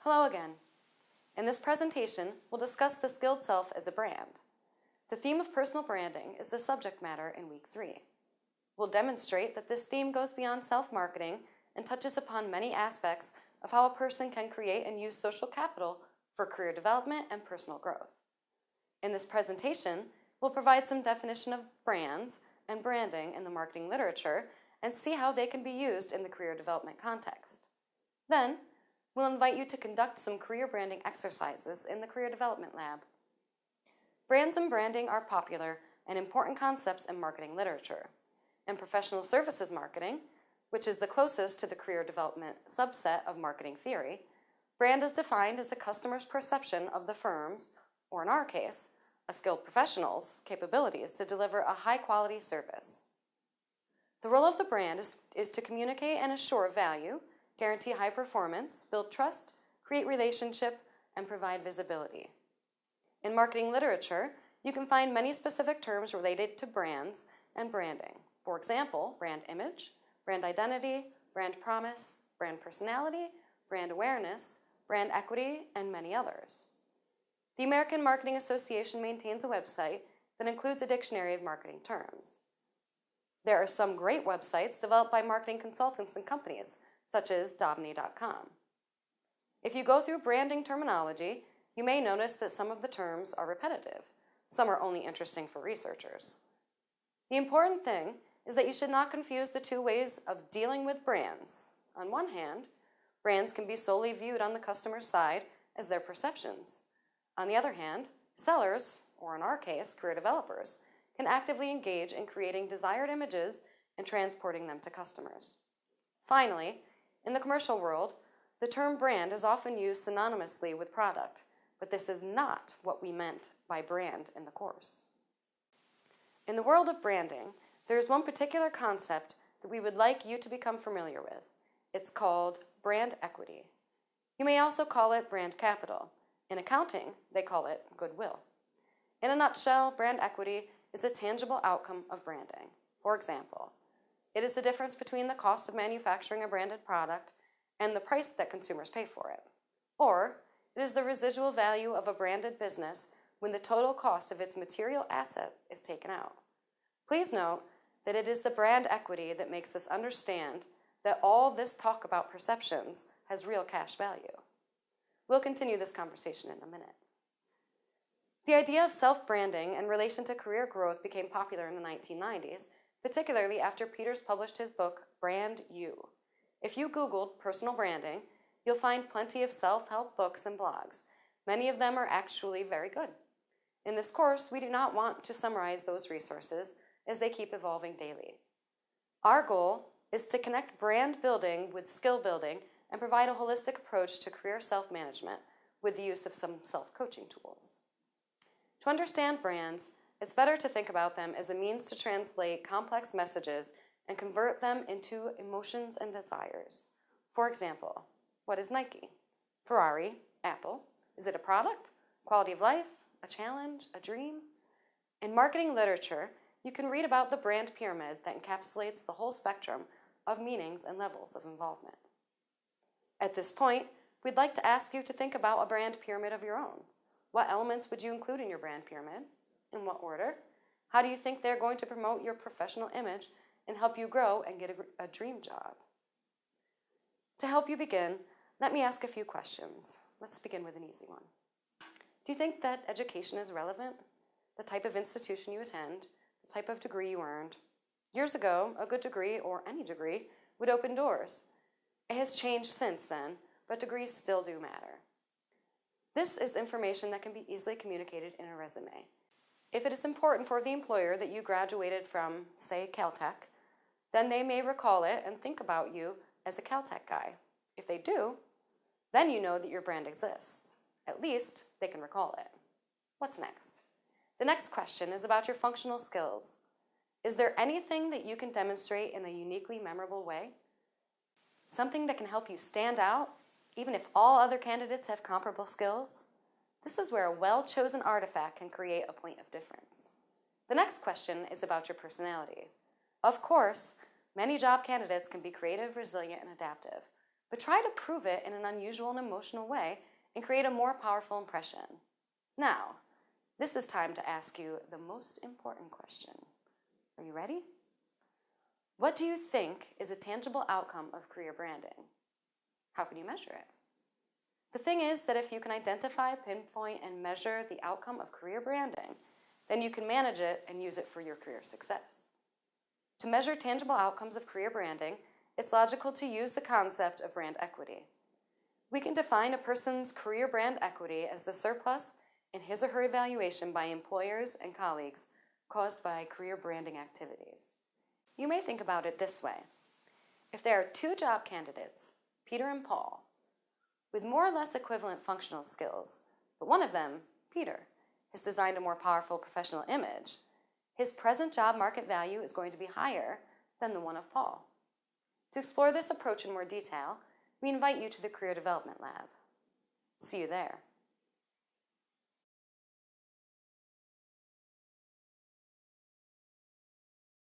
Hello again. In this presentation, we'll discuss the skilled self as a brand. The theme of personal branding is the subject matter in week 3. We'll demonstrate that this theme goes beyond self-marketing and touches upon many aspects of how a person can create and use social capital for career development and personal growth. In this presentation, we'll provide some definition of brands and branding in the marketing literature and see how they can be used in the career development context. Then, we'll invite you to conduct some career branding exercises in the Career Development Lab. Brands and branding are popular and important concepts in marketing literature. In professional services marketing, which is the closest to the career development subset of marketing theory, brand is defined as a customer's perception of the firm's, or in our case, a skilled professional's, capabilities to deliver a high-quality service. The role of the brand is to communicate and assure value, guarantee high performance, build trust, create relationship, and provide visibility. In marketing literature, you can find many specific terms related to brands and branding. For example, brand image, brand identity, brand promise, brand personality, brand awareness, brand equity, and many others. The American Marketing Association maintains a website that includes a dictionary of marketing terms. There are some great websites developed by marketing consultants and companies, such as Dobney.com. If you go through branding terminology, you may notice that some of the terms are repetitive. Some are only interesting for researchers. The important thing is that you should not confuse the two ways of dealing with brands. On one hand, brands can be solely viewed on the customer's side as their perceptions. On the other hand, sellers, or in our case, career developers, can actively engage in creating desired images and transporting them to customers. Finally, in the commercial world, the term brand is often used synonymously with product, but this is not what we meant by brand in the course. In the world of branding, there is one particular concept that we would like you to become familiar with. It's called brand equity. You may also call it brand capital. In accounting, they call it goodwill. In a nutshell, brand equity is a tangible outcome of branding. For example, it is the difference between the cost of manufacturing a branded product and the price that consumers pay for it. Or, it is the residual value of a branded business when the total cost of its material asset is taken out. Please note that it is the brand equity that makes us understand that all this talk about perceptions has real cash value. We'll continue this conversation in a minute. The idea of self-branding in relation to career growth became popular in the 1990s, particularly after Peters published his book, Brand You. If you Googled personal branding, you'll find plenty of self-help books and blogs. Many of them are actually very good. In this course, we do not want to summarize those resources as they keep evolving daily. Our goal is to connect brand building with skill building and provide a holistic approach to career self-management with the use of some self-coaching tools. To understand brands, it's better to think about them as a means to translate complex messages and convert them into emotions and desires. For example, what is Nike? Ferrari? Apple? Is it a product? Quality of life? A challenge? A dream? In marketing literature, you can read about the brand pyramid that encapsulates the whole spectrum of meanings and levels of involvement. At this point, we'd like to ask you to think about a brand pyramid of your own. What elements would you include in your brand pyramid? In what order? How do you think they're going to promote your professional image and help you grow and get a dream job? To help you begin, let me ask a few questions. Let's begin with an easy one. Do you think that education is relevant? The type of institution you attend, the type of degree you earned. Years ago, a good degree, or any degree, would open doors. It has changed since then, but degrees still do matter. This is information that can be easily communicated in a resume. If it is important for the employer that you graduated from, say, Caltech, then they may recall it and think about you as a Caltech guy. If they do, then you know that your brand exists. At least, they can recall it. What's next? The next question is about your functional skills. Is there anything that you can demonstrate in a uniquely memorable way? Something that can help you stand out, even if all other candidates have comparable skills? This is where a well-chosen artifact can create a point of difference. The next question is about your personality. Of course, many job candidates can be creative, resilient, and adaptive, but try to prove it in an unusual and emotional way and create a more powerful impression. Now, this is time to ask you the most important question. Are you ready? What do you think is a tangible outcome of career branding? How can you measure it? The thing is that if you can identify, pinpoint, and measure the outcome of career branding, then you can manage it and use it for your career success. To measure tangible outcomes of career branding, it's logical to use the concept of brand equity. We can define a person's career brand equity as the surplus in his or her evaluation by employers and colleagues caused by career branding activities. You may think about it this way. If there are two job candidates, Peter and Paul, with more or less equivalent functional skills, but one of them, Peter, has designed a more powerful professional image, his present job market value is going to be higher than the one of Paul. To explore this approach in more detail, we invite you to the Career Development Lab. See you there.